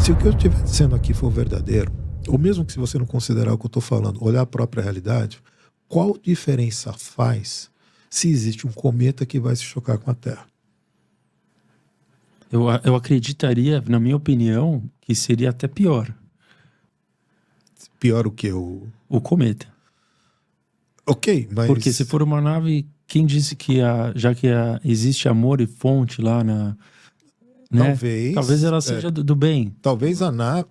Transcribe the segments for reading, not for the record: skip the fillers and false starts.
Se o que eu estiver dizendo aqui for verdadeiro, ou mesmo que se você não considerar o que eu estou falando, olhar a própria realidade, qual diferença faz se existe um cometa que vai se chocar com a Terra? Eu acreditaria, na minha opinião, que seria até pior. Pior o que? O cometa. Ok, mas... Porque se for uma nave, quem disse que já que existe amor e fonte lá na... Né? Talvez ela seja do bem. Talvez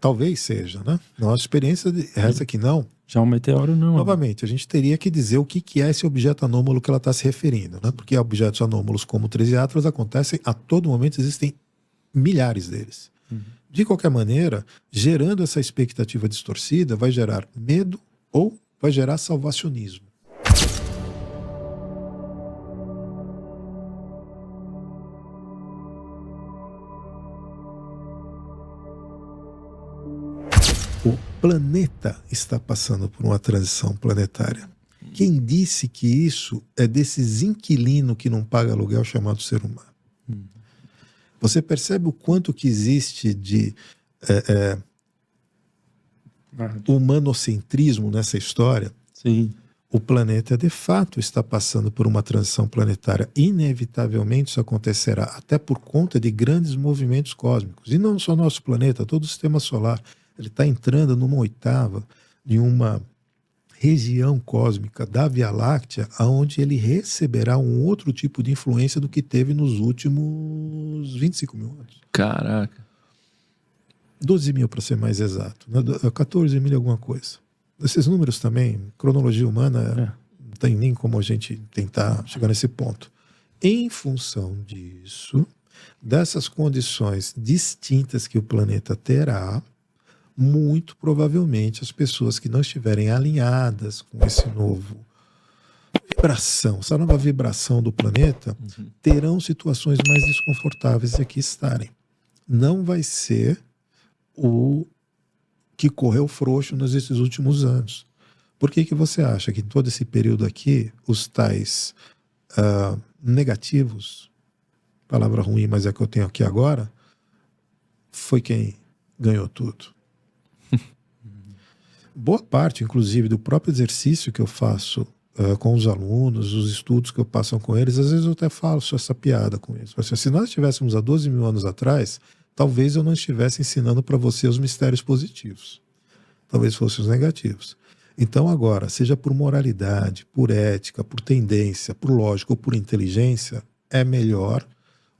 talvez seja, né? Nossa experiência essa que não. Já um meteoro não. Novamente, a gente teria que dizer o que é esse objeto anômalo que ela está se referindo, né? Porque objetos anômalos como Trisiatras acontecem a todo momento, existem milhares deles. De qualquer maneira, gerando essa expectativa distorcida, vai gerar medo ou vai gerar salvacionismo. O planeta está passando por uma transição planetária. Quem disse que isso é desses inquilinos que não paga aluguel chamado ser humano? Você percebe o quanto que existe de humanocentrismo nessa história? Sim. O planeta, de fato, está passando por uma transição planetária. Inevitavelmente isso acontecerá, até por conta de grandes movimentos cósmicos. E não só nosso planeta, todo o sistema solar. Ele está entrando numa oitava de uma região cósmica da Via Láctea, onde ele receberá um outro tipo de influência do que teve nos últimos 25 mil anos. Caraca. 12 mil, para ser mais exato. 14 mil alguma coisa. Esses números também, cronologia humana, não tem nem como a gente tentar chegar nesse ponto. Em função disso, dessas condições distintas que o planeta terá, muito provavelmente as pessoas que não estiverem alinhadas com esse novo vibração, essa nova vibração do planeta, terão situações mais desconfortáveis de aqui estarem. Não vai ser o que correu frouxo nesses últimos anos. Por que você acha que em todo esse período aqui, os tais negativos, palavra ruim, mas é que eu tenho aqui agora, foi quem ganhou tudo? Boa parte, inclusive, do próprio exercício que eu faço com os alunos, os estudos que eu passo com eles, às vezes eu até falo essa piada com eles. Se nós estivéssemos há 12 mil anos atrás, talvez eu não estivesse ensinando para você os mistérios positivos. Talvez fossem os negativos. Então agora, seja por moralidade, por ética, por tendência, por lógica ou por inteligência, é melhor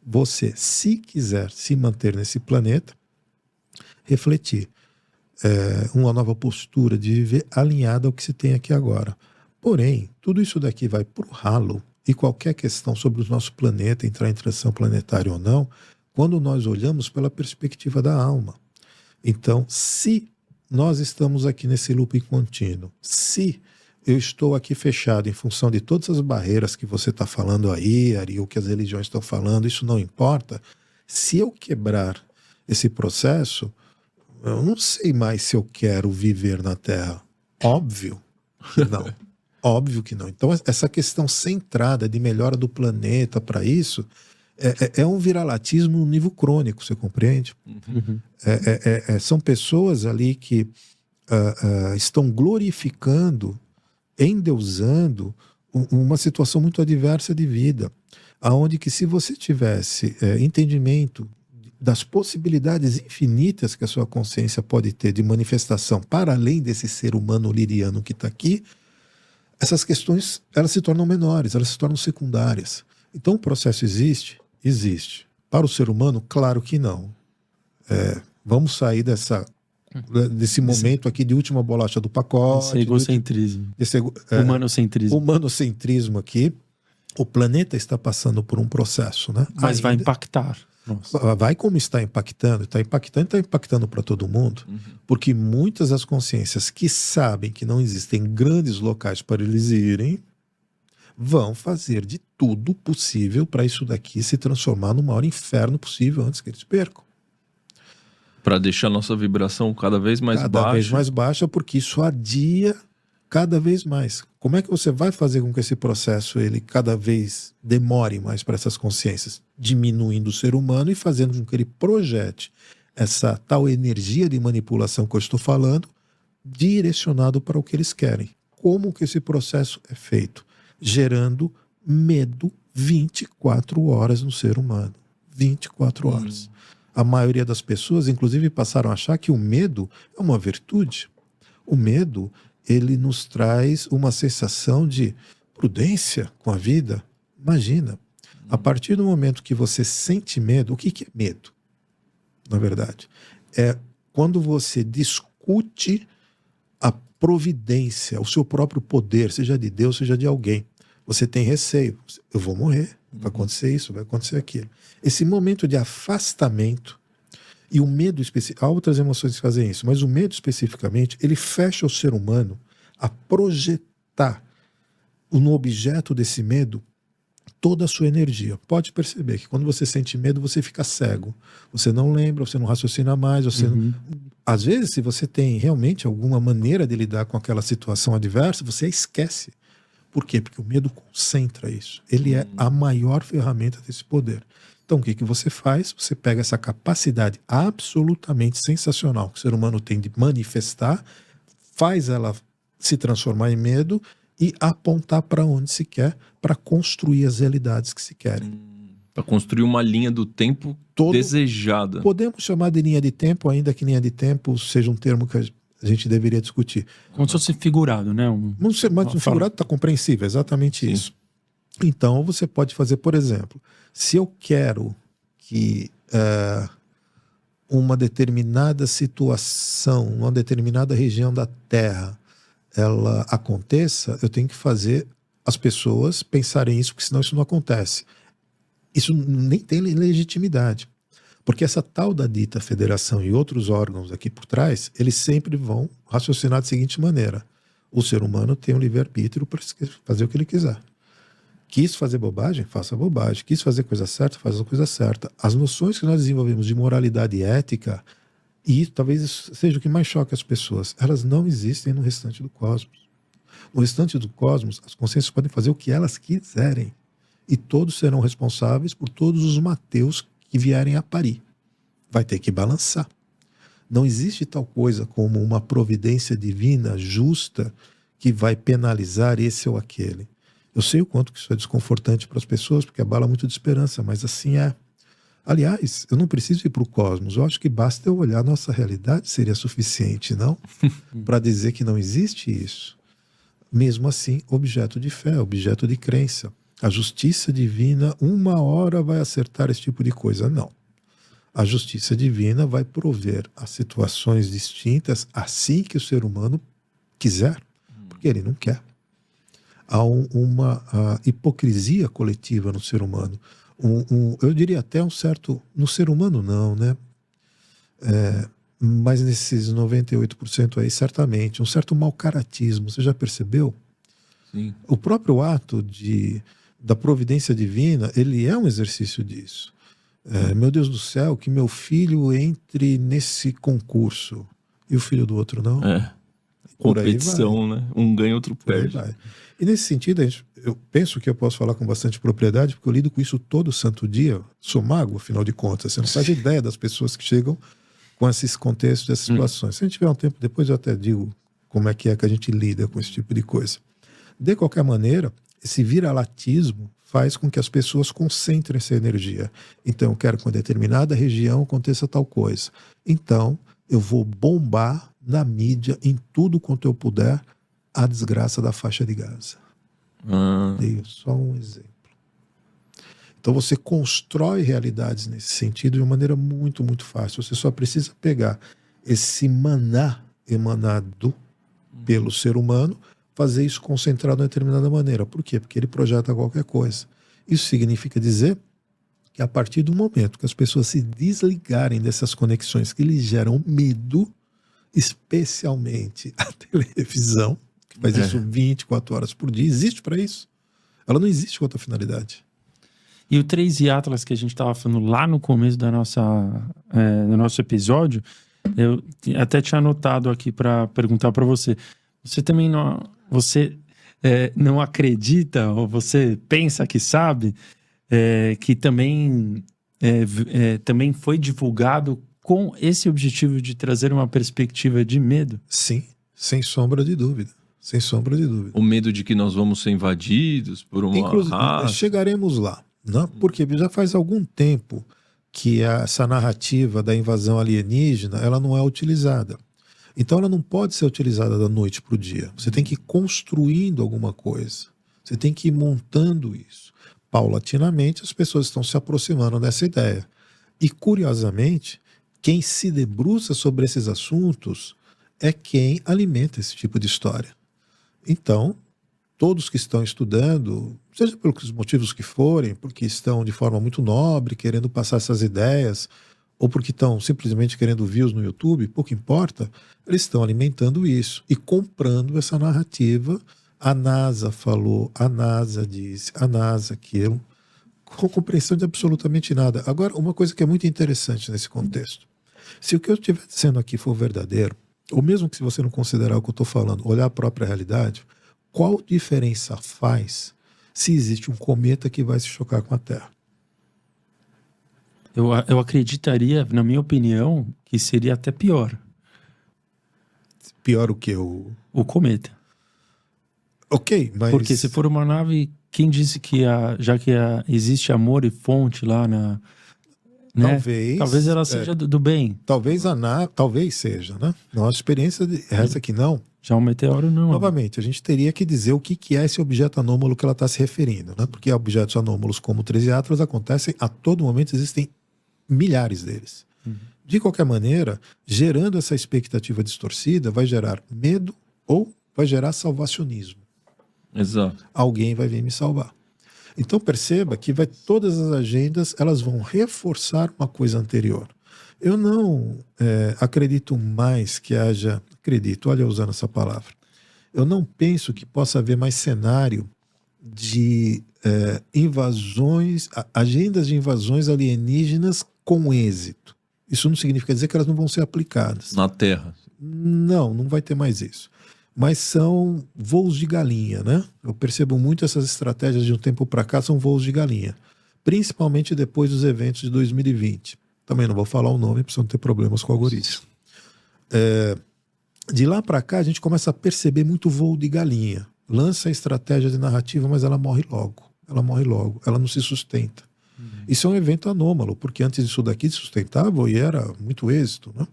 você, se quiser se manter nesse planeta, refletir. Uma nova postura de viver alinhada ao que se tem aqui agora. Porém, tudo isso daqui vai para o ralo, e qualquer questão sobre o nosso planeta, entrar em transição planetária ou não, quando nós olhamos pela perspectiva da alma. Então, se nós estamos aqui nesse looping contínuo, se eu estou aqui fechado em função de todas as barreiras que você está falando aí, Ari, ou que as religiões estão falando, isso não importa. Se eu quebrar esse processo, eu não sei mais se eu quero viver na Terra. Óbvio que não. Óbvio que não. Então, essa questão centrada de melhora do planeta para isso é um viralatismo no nível crônico, você compreende? São pessoas ali que estão glorificando, endeusando uma situação muito adversa de vida, aonde que se você tivesse entendimento das possibilidades infinitas que a sua consciência pode ter de manifestação para além desse ser humano liriano que está aqui, essas questões elas se tornam menores, elas se tornam secundárias. Então o processo existe? Existe. Para o ser humano, claro que não. Vamos sair desse momento aqui de última bolacha do pacote. Esse egocentrismo. Humanocentrismo. Humanocentrismo aqui. O planeta está passando por um processo, né? Mas vai impactar. Nossa. Vai como está impactando para todo mundo, porque muitas das consciências que sabem que não existem grandes locais para eles irem, vão fazer de tudo possível para isso daqui se transformar no maior inferno possível antes que eles percam. Para deixar a nossa vibração cada vez mais baixa. Cada vez mais baixa, porque isso adia cada vez mais. Como é que você vai fazer com que esse processo ele cada vez demore mais para essas consciências? Diminuindo o ser humano e fazendo com que ele projete essa tal energia de manipulação que eu estou falando, direcionado para o que eles querem. Como que esse processo é feito? Gerando medo 24 horas no ser humano. 24 horas. A maioria das pessoas, inclusive, passaram a achar que o medo é uma virtude. O medo, ele nos traz uma sensação de prudência com a vida. Imagina, a partir do momento que você sente medo, o que é medo? Na verdade, é quando você discute a providência, o seu próprio poder, seja de Deus, seja de alguém. Você tem receio. Eu vou morrer, vai acontecer isso, vai acontecer aquilo. Esse momento de afastamento e o medo específico, há outras emoções que fazem isso, mas o medo especificamente, ele fecha o ser humano a projetar no objeto desse medo toda a sua energia. Pode perceber que quando você sente medo, você fica cego. Você não lembra, você não raciocina mais, você não... Às vezes, se você tem realmente alguma maneira de lidar com aquela situação adversa, você a esquece. Por quê? Porque o medo concentra isso. Ele é a maior ferramenta desse poder. Então, o que você faz? Você pega essa capacidade absolutamente sensacional que o ser humano tem de manifestar, faz ela se transformar em medo e apontar para onde se quer, para construir as realidades que se querem. Para construir uma linha do tempo desejada. Podemos chamar de linha de tempo, ainda que linha de tempo seja um termo que a gente deveria discutir. Como se fosse figurado, né? Mas um figurado está compreensível, exatamente Sim. isso. Então, você pode fazer, por exemplo, se eu quero que uma determinada situação, uma determinada região da Terra, ela aconteça, eu tenho que fazer as pessoas pensarem isso, porque senão isso não acontece. Isso nem tem legitimidade. Porque essa tal da dita federação e outros órgãos aqui por trás, eles sempre vão raciocinar da seguinte maneira: o ser humano tem um livre-arbítrio para fazer o que ele quiser. Quis fazer bobagem? Faça bobagem. Quis fazer coisa certa? Faça a coisa certa. As noções que nós desenvolvemos de moralidade e ética, e talvez isso seja o que mais choca as pessoas, elas não existem no restante do cosmos. No restante do cosmos, as consciências podem fazer o que elas quiserem. E todos serão responsáveis por todos os Mateus que vierem a parir. Vai ter que balançar. Não existe tal coisa como uma providência divina justa que vai penalizar esse ou aquele. Eu sei o quanto que isso é desconfortante para as pessoas, porque abala muito de esperança, mas assim é. Aliás, eu não preciso ir para o cosmos. Eu acho que basta eu olhar a nossa realidade, seria suficiente, não? Para dizer que não existe isso. Mesmo assim, objeto de fé, objeto de crença. A justiça divina, uma hora vai acertar esse tipo de coisa. Não. A justiça divina vai prover as situações distintas assim que o ser humano quiser, porque ele não quer. Há uma hipocrisia coletiva no ser humano. Eu diria até um certo... No ser humano não, né? Mas nesses 98% aí, certamente, um certo mau-caratismo. Você já percebeu? Sim. O próprio ato da providência divina, ele é um exercício disso. Meu Deus do céu, que meu filho entre nesse concurso e o filho do outro não. Competição, né? Um ganha, outro perde. E nesse sentido, eu penso que eu posso falar com bastante propriedade, porque eu lido com isso todo santo dia. Sou mago, afinal de contas. Você não faz ideia das pessoas que chegam com esses contextos, essas situações. Se a gente tiver um tempo depois, eu até digo como é que a gente lida com esse tipo de coisa. De qualquer maneira, esse viralatismo faz com que as pessoas concentrem essa energia. Então, eu quero que uma determinada região aconteça tal coisa. Então, eu vou bombar na mídia, em tudo quanto eu puder, a desgraça da faixa de Gaza. Dei só um exemplo. Então, você constrói realidades nesse sentido de uma maneira muito, muito fácil. Você só precisa pegar esse maná emanado pelo ser humano, fazer isso concentrado de uma determinada maneira. Por quê? Porque ele projeta qualquer coisa. Isso significa dizer que a partir do momento que as pessoas se desligarem dessas conexões que lhes geram medo, especialmente a televisão, que faz isso 24 horas por dia, existe para isso. Ela não existe com outra finalidade. E o 3i Atlas que a gente estava falando lá no começo do nosso episódio, eu até tinha anotado aqui para perguntar para você. Você também não acredita, ou você pensa que sabe, que também foi divulgado com esse objetivo de trazer uma perspectiva de medo? Sim, sem sombra de dúvida. Sem sombra de dúvida. O medo de que nós vamos ser invadidos por uma Inclusive, raça. chegaremos lá, né? Porque já faz algum tempo que essa narrativa da invasão alienígena ela não é utilizada. Então ela não pode ser utilizada da noite para o dia. Você tem que ir construindo alguma coisa. Você tem que ir montando isso. Paulatinamente as pessoas estão se aproximando dessa ideia. E curiosamente, quem se debruça sobre esses assuntos é quem alimenta esse tipo de história. Então, todos que estão estudando, seja pelos motivos que forem, porque estão de forma muito nobre, querendo passar essas ideias, ou porque estão simplesmente querendo views no YouTube, pouco importa, eles estão alimentando isso e comprando essa narrativa. A NASA falou, a NASA disse, a NASA aquilo, com compreensão de absolutamente nada. Agora, uma coisa que é muito interessante nesse contexto, se o que eu estiver dizendo aqui for verdadeiro, ou mesmo que se você não considerar o que eu estou falando, olhar a própria realidade, qual diferença faz se existe um cometa que vai se chocar com a Terra? Eu acreditaria, na minha opinião, que seria até pior. Pior o que? O cometa. Ok, mas... Porque se for uma nave, quem disse que existe amor e fonte lá na... Né? Talvez ela seja do bem. Talvez talvez seja, né? Nossa experiência essa aqui não. Já um meteoro não. Novamente, a gente teria que dizer o que é esse objeto anômalo que ela está se referindo, né? Porque objetos anômalos como 13 Atlas acontecem a todo momento, existem milhares deles. De qualquer maneira, gerando essa expectativa distorcida, vai gerar medo ou vai gerar salvacionismo. Exato. Alguém vai vir me salvar. Então perceba que todas as agendas elas vão reforçar uma coisa anterior. Eu não acredito mais que haja... Acredito, olha eu usando essa palavra. Eu não penso que possa haver mais cenário de invasões, agendas de invasões alienígenas com êxito. Isso não significa dizer que elas não vão ser aplicadas. Na Terra. Não vai ter mais isso. Mas são voos de galinha, né? Eu percebo muito essas estratégias de um tempo para cá, são voos de galinha. Principalmente depois dos eventos de 2020. Também não vou falar o nome, para não ter problemas com o algoritmo. De lá para cá, a gente começa a perceber muito voo de galinha. Lança a estratégia de narrativa, mas ela morre logo. Ela não se sustenta. Isso é um evento anômalo, porque antes disso daqui se sustentava e era muito êxito, né?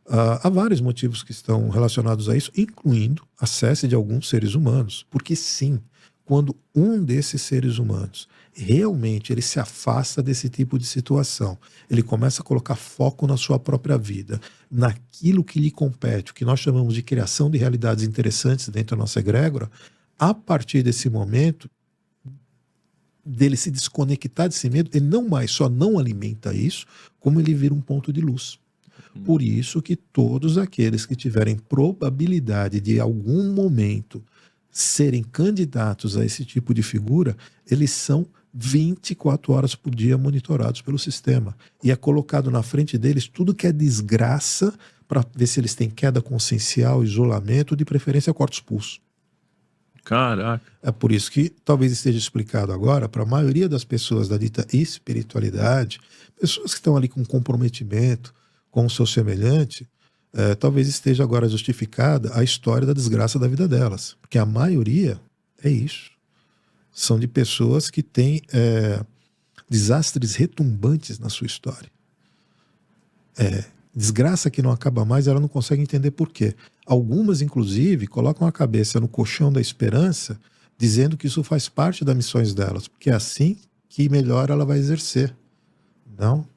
Há vários motivos que estão relacionados a isso, incluindo a cesse de alguns seres humanos. Porque sim, quando um desses seres humanos realmente ele se afasta desse tipo de situação, ele começa a colocar foco na sua própria vida, naquilo que lhe compete, o que nós chamamos de criação de realidades interessantes dentro da nossa egrégora, a partir desse momento, dele se desconectar desse medo, ele não mais só não alimenta isso, como ele vira um ponto de luz. Por isso que todos aqueles que tiverem probabilidade de, em algum momento, serem candidatos a esse tipo de figura, eles são 24 horas por dia monitorados pelo sistema. E é colocado na frente deles tudo que é desgraça para ver se eles têm queda consciencial, isolamento, de preferência corta os pulsos. Caraca. É por isso que talvez esteja explicado agora para a maioria das pessoas da dita espiritualidade, pessoas que estão ali com comprometimento com o seu semelhante, talvez esteja agora justificada a história da desgraça da vida delas. Porque a maioria é isso. São de pessoas que têm desastres retumbantes na sua história. Desgraça que não acaba mais, ela não consegue entender por quê. Algumas, inclusive, colocam a cabeça no colchão da esperança, dizendo que isso faz parte das missões delas, porque é assim que melhor ela vai exercer. Não.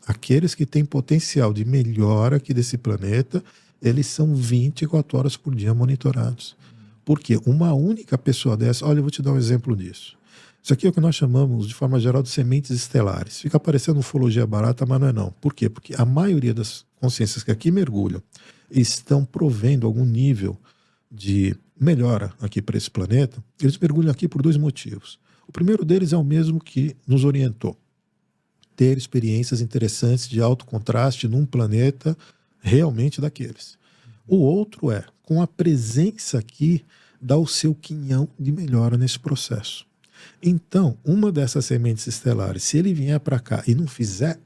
Aqueles que têm potencial de melhora aqui desse planeta, eles são 24 horas por dia monitorados. Por quê? Uma única pessoa dessa... Olha, eu vou te dar um exemplo disso. Isso aqui é o que nós chamamos, de forma geral, de sementes estelares. Fica parecendo ufologia barata, mas não é não. Por quê? Porque a maioria das consciências que aqui mergulham estão provendo algum nível de melhora aqui para esse planeta. Eles mergulham aqui por 2 motivos. O primeiro deles é o mesmo que nos orientou. Ter experiências interessantes de alto contraste num planeta realmente daqueles. O outro é, com a presença aqui, dá o seu quinhão de melhora nesse processo. Então, uma dessas sementes estelares, se ele vier para cá e não fizer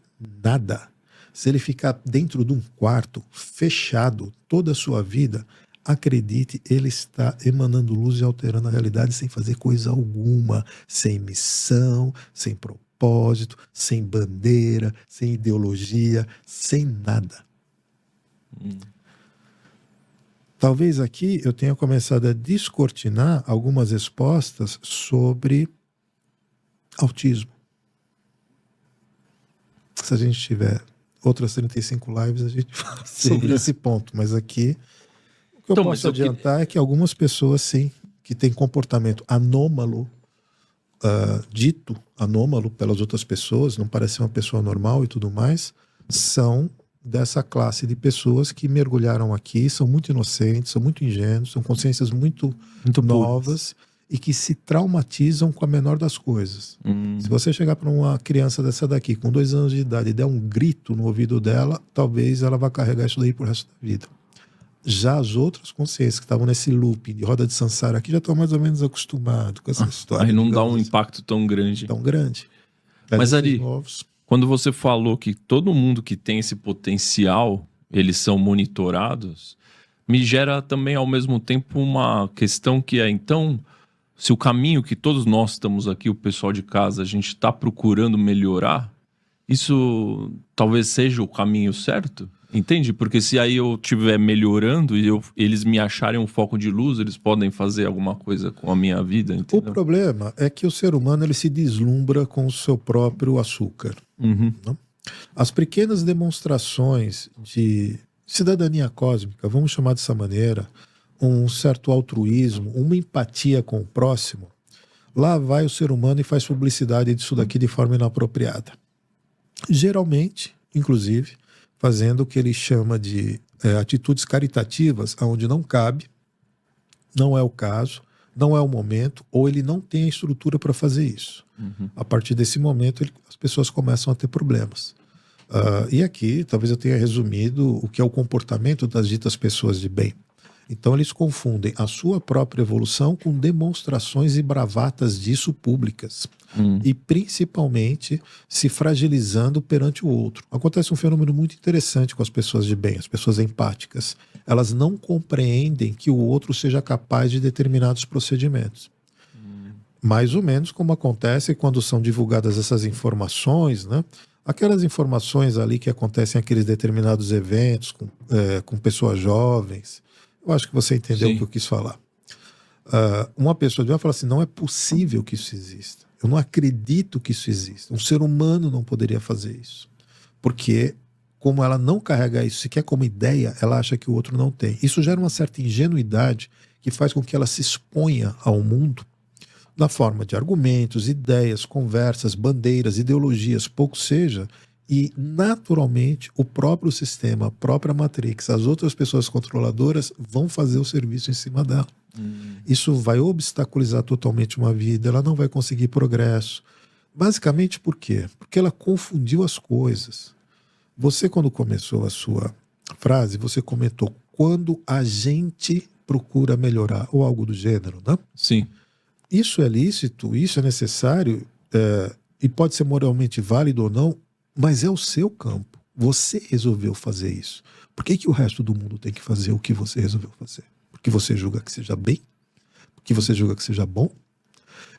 nada, Se ele ficar dentro de um quarto, fechado, toda a sua vida, acredite, ele está emanando luz e alterando a realidade sem fazer coisa alguma, sem missão, sem propósito, sem bandeira, sem ideologia, sem nada. Talvez aqui eu tenha começado a descortinar algumas respostas sobre autismo. Se a gente tiver outras 35 lives, a gente fala sobre esse ponto. Mas aqui, o que eu posso adiantar é que algumas pessoas, sim, que têm comportamento anômalo, dito anômalo pelas outras pessoas, não parece ser uma pessoa normal e tudo mais, são dessa classe de pessoas que mergulharam aqui, são muito inocentes, são muito ingênuos, são consciências muito novas e que se traumatizam com a menor das coisas. Se você chegar para uma criança dessa daqui, com 2 anos de idade, e der um grito no ouvido dela, talvez ela vá carregar isso daí pro resto da vida. Já as outras consciências que estavam nesse looping de roda de samsara aqui já estão mais ou menos acostumados com essa história. Aí não dá um impacto tão grande. Tão grande. Mas Ari, quando você falou que todo mundo que tem esse potencial, eles são monitorados, me gera também ao mesmo tempo uma questão que é, então, se o caminho que todos nós estamos aqui, o pessoal de casa, a gente está procurando melhorar, isso talvez seja o caminho certo? Entende? Porque se aí eu estiver melhorando e eles me acharem um foco de luz, eles podem fazer alguma coisa com a minha vida, entendeu? O problema é que o ser humano ele se deslumbra com o seu próprio açúcar. Não? As pequenas demonstrações de cidadania cósmica, vamos chamar dessa maneira, um certo altruísmo, uma empatia com o próximo, lá vai o ser humano e faz publicidade disso daqui de forma inapropriada. Geralmente, inclusive, fazendo o que ele chama de atitudes caritativas, onde não cabe, não é o caso, não é o momento, ou ele não tem a estrutura para fazer isso. A partir desse momento, as pessoas começam a ter problemas. E aqui, talvez eu tenha resumido o que é o comportamento das ditas pessoas de bem. Então, eles confundem a sua própria evolução com demonstrações e bravatas disso públicas. E, principalmente, se fragilizando perante o outro. Acontece um fenômeno muito interessante com as pessoas de bem, as pessoas empáticas. Elas não compreendem que o outro seja capaz de determinados procedimentos. Mais ou menos como acontece quando são divulgadas essas informações, né? Aquelas informações ali que acontecem em aqueles determinados eventos com pessoas jovens. Eu acho que você entendeu o que eu quis falar. Uma pessoa vai falar assim, não é possível que isso exista. Eu não acredito que isso exista. Um ser humano não poderia fazer isso. Porque, como ela não carrega isso sequer como ideia, ela acha que o outro não tem. Isso gera uma certa ingenuidade que faz com que ela se exponha ao mundo na forma de argumentos, ideias, conversas, bandeiras, ideologias, pouco seja, e naturalmente o próprio sistema, a própria Matrix, as outras pessoas controladoras vão fazer o serviço em cima dela. Isso vai obstaculizar totalmente uma vida, ela não vai conseguir progresso. Basicamente por quê? Porque ela confundiu as coisas. Você, quando começou a sua frase, você comentou quando a gente procura melhorar, ou algo do gênero, né? Sim. Isso é lícito, isso é necessário, e pode ser moralmente válido ou não, mas é o seu campo. Você resolveu fazer isso. Por que o resto do mundo tem que fazer o que você resolveu fazer? Porque você julga que seja bem? Porque você julga que seja bom?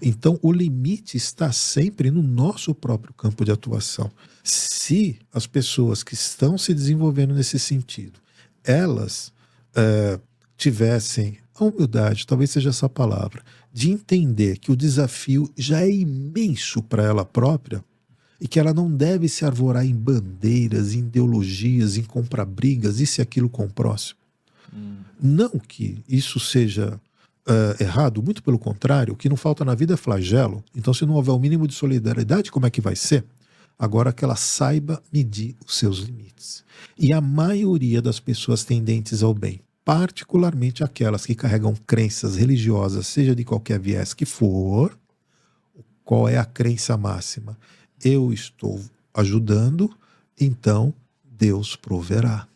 Então, o limite está sempre no nosso próprio campo de atuação. Se as pessoas que estão se desenvolvendo nesse sentido, elas tivessem a humildade, talvez seja essa palavra, de entender que o desafio já é imenso para ela própria e que ela não deve se arvorar em bandeiras, em ideologias, em comprar brigas, isso e aquilo com o próximo. Não que isso seja errado, muito pelo contrário, o que não falta na vida é flagelo. Então, se não houver o mínimo de solidariedade, como é que vai ser? Agora que ela saiba medir os seus limites. E a maioria das pessoas tendentes ao bem, particularmente aquelas que carregam crenças religiosas, seja de qualquer viés que for, qual é a crença máxima? Eu estou ajudando, então Deus proverá.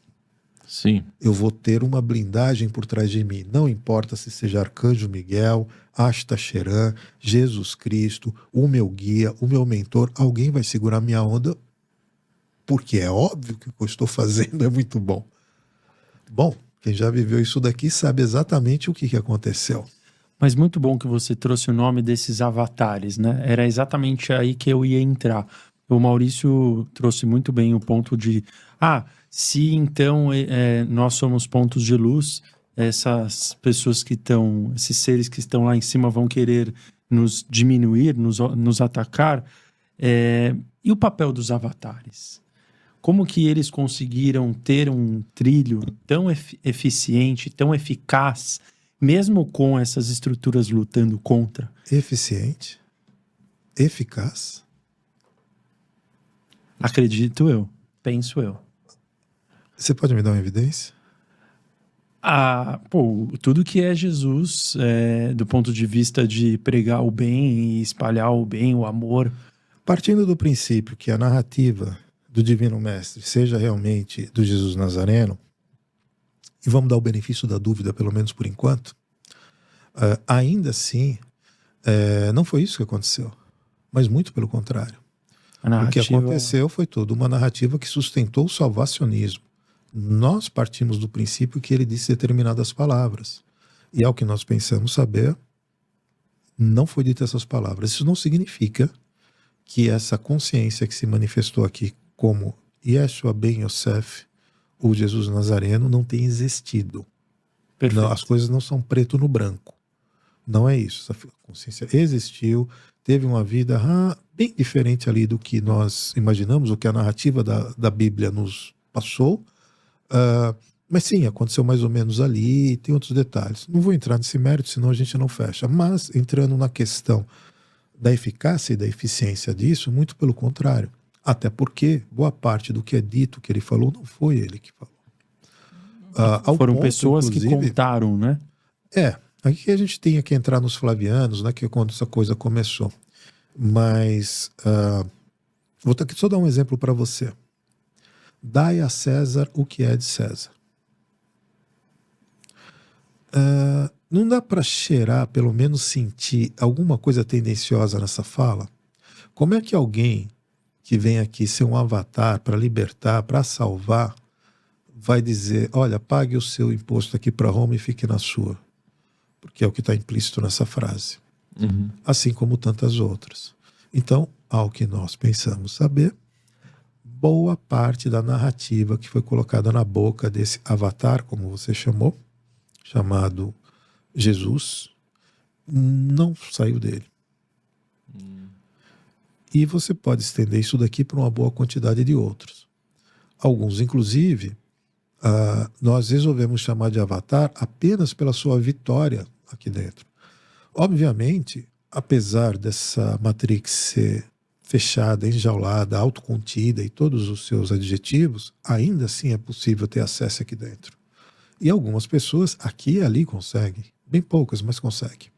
Sim. Eu vou ter uma blindagem por trás de mim. Não importa se seja Arcanjo Miguel, Astacheran, Jesus Cristo, o meu guia, o meu mentor, alguém vai segurar minha onda porque é óbvio que o que eu estou fazendo é muito bom. Bom, quem já viveu isso daqui sabe exatamente o que aconteceu. Mas muito bom que você trouxe o nome desses avatares, né? Era exatamente aí que eu ia entrar. O Maurício trouxe muito bem o ponto de... se então nós somos pontos de luz, essas pessoas que estão... Esses seres que estão lá em cima vão querer nos diminuir, nos atacar. E o papel dos avatares? Como que eles conseguiram ter um trilho tão eficiente, tão eficaz, mesmo com essas estruturas lutando contra? Eficiente? Eficaz? Acredito eu. Penso eu. Você pode me dar uma evidência? Tudo que é Jesus, do ponto de vista de pregar o bem e espalhar o bem, o amor. Partindo do princípio que a narrativa do Divino Mestre seja realmente do Jesus Nazareno, e vamos dar o benefício da dúvida, pelo menos por enquanto, ainda assim, não foi isso que aconteceu, mas muito pelo contrário. O que aconteceu foi toda uma narrativa que sustentou o salvacionismo. Nós partimos do princípio que ele disse determinadas palavras, e ao que nós pensamos saber, não foi dita essas palavras. Isso não significa que essa consciência que se manifestou aqui como Yeshua Ben Yosef, ou Jesus Nazareno, não tem existido. Não, as coisas não são preto no branco. Não é isso. Essa consciência existiu, teve uma vida bem diferente ali do que nós imaginamos, o que a narrativa da Bíblia nos passou. Mas sim, aconteceu mais ou menos ali, tem outros detalhes. Não vou entrar nesse mérito, senão a gente não fecha. Mas, entrando na questão da eficácia e da eficiência disso, muito pelo contrário. Até porque boa parte do que é dito, que ele falou, não foi ele que falou. Foram pessoas que contaram, né? Aqui a gente tem que entrar nos Flavianos, né, que é quando essa coisa começou. Mas vou só dar um exemplo para você. Dai a César o que é de César. Não dá para cheirar, pelo menos sentir alguma coisa tendenciosa nessa fala? Como é que alguém que vem aqui ser um avatar para libertar, para salvar, vai dizer, olha, pague o seu imposto aqui para Roma e fique na sua? Porque é o que está implícito nessa frase. Uhum. Assim como tantas outras. Então, ao que nós pensamos saber, boa parte da narrativa que foi colocada na boca desse avatar, como você chamou, chamado Jesus, não saiu dele. E você pode estender isso daqui para uma boa quantidade de outros. Alguns, inclusive, nós resolvemos chamar de avatar apenas pela sua vitória aqui dentro. Obviamente, apesar dessa Matrix ser fechada, enjaulada, autocontida e todos os seus adjetivos, ainda assim é possível ter acesso aqui dentro. E algumas pessoas aqui e ali conseguem, bem poucas, mas conseguem.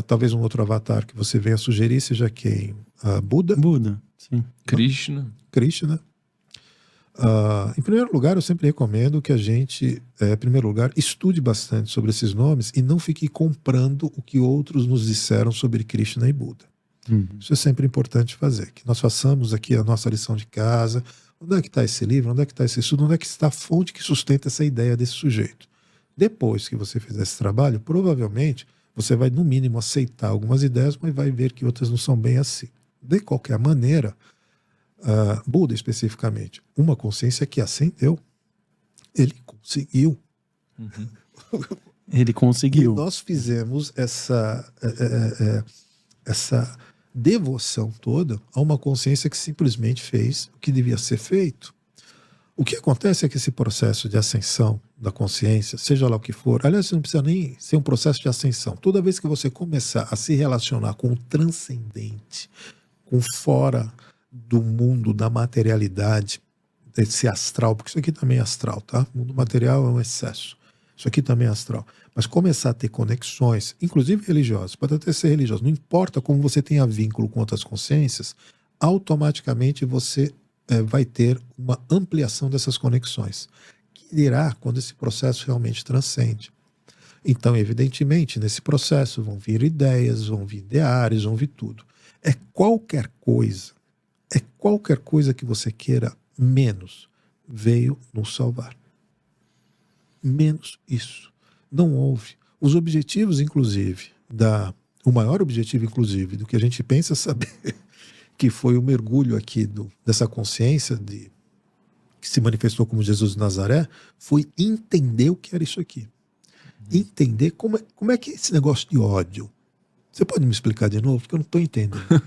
Talvez um outro avatar que você venha sugerir seja quem? Buda, sim. Krishna. Em primeiro lugar, eu sempre recomendo que a gente, em primeiro lugar, estude bastante sobre esses nomes e não fique comprando o que outros nos disseram sobre Krishna e Buda. Isso é sempre importante fazer, que nós façamos aqui a nossa lição de casa. Onde é que está esse livro? Onde é que está esse estudo? Onde é que está a fonte que sustenta essa ideia desse sujeito? Depois que você fizer esse trabalho, provavelmente você vai, no mínimo, aceitar algumas ideias, mas vai ver que outras não são bem assim. De qualquer maneira, Buda especificamente, uma consciência que ascendeu, ele conseguiu. Ele conseguiu. E nós fizemos essa devoção toda a uma consciência que simplesmente fez o que devia ser feito. O que acontece é que esse processo de ascensão da consciência, seja lá o que for, aliás, não precisa nem ser um processo de ascensão. Toda vez que você começar a se relacionar com o transcendente, com fora do mundo da materialidade, desse astral, porque isso aqui também é astral, tá? O mundo material é um excesso. Isso aqui também é astral. Mas começar a ter conexões, inclusive religiosas, pode até ser religiosa, não importa como você tenha vínculo com outras consciências, automaticamente você vai ter uma ampliação dessas conexões, que irá quando esse processo realmente transcende. Então, evidentemente, nesse processo vão vir ideias, vão vir ideários, vão vir tudo. É qualquer coisa é qualquer coisa que você queira menos veio nos salvar. Menos isso. Não houve. Os objetivos, inclusive, o maior objetivo, inclusive, do que a gente pensa saber, que foi o mergulho aqui dessa consciência que se manifestou como Jesus de Nazaré, foi entender o que era isso aqui. Entender como é que esse negócio de ódio. Você pode me explicar de novo? Porque eu não estou entendendo.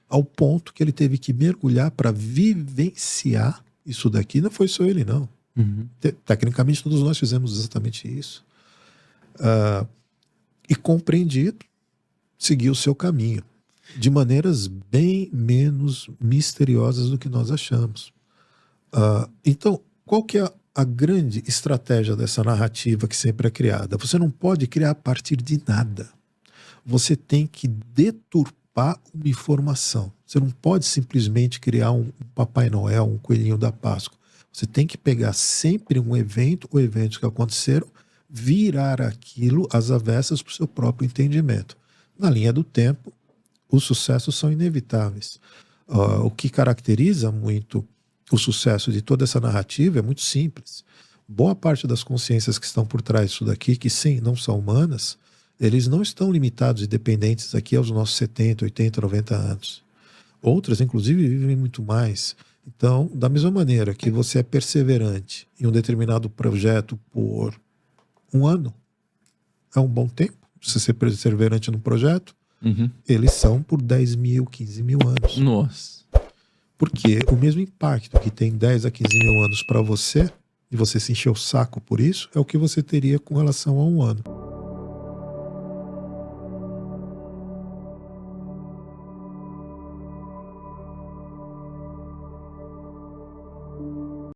Ao ponto que ele teve que mergulhar para vivenciar isso daqui. Não foi só ele, não. Uhum. Tecnicamente, todos nós fizemos exatamente isso. E compreendido, seguiu o seu caminho. De maneiras bem menos misteriosas do que nós achamos. Então, qual que é a grande estratégia dessa narrativa que sempre é criada? Você não pode criar a partir de nada. Você tem que deturpar uma informação. Você não pode simplesmente criar um Papai Noel, um coelhinho da Páscoa. Você tem que pegar sempre um evento ou eventos que aconteceram, virar aquilo às avessas para o seu próprio entendimento. Na linha do tempo, os sucessos são inevitáveis. O que caracteriza muito o sucesso de toda essa narrativa é muito simples. Boa parte das consciências que estão por trás disso daqui, que sim, não são humanas, eles não estão limitados e dependentes aqui aos nossos 70, 80, 90 anos. Outras, inclusive, vivem muito mais. Então, da mesma maneira que você é perseverante em um determinado projeto por 1 ano, é um bom tempo. Se você ser perseverante num projeto, eles são por 10 mil, 15 mil anos. Nossa. Porque o mesmo impacto que tem 10 a 15 mil anos para você, e você se encher o saco por isso, é o que você teria com relação a 1 ano.